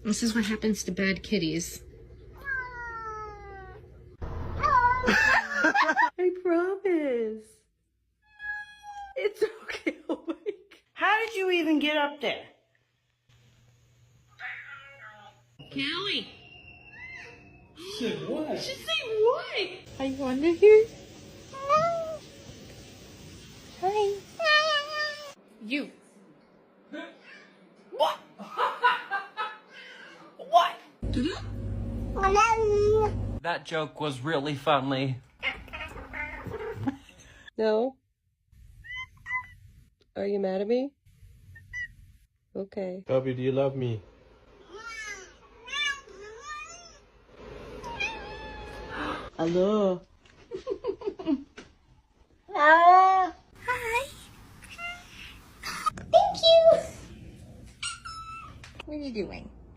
This is what happens to bad kitties. I promise. It's okay, awake. How did you even get up there? Callie! She said what? She said what? Are you under here? Hi. You. What? What? That joke was really funny. No? Are you mad at me? Okay. Bubby, do you love me? Hello. Hi. Thank you. What are you doing?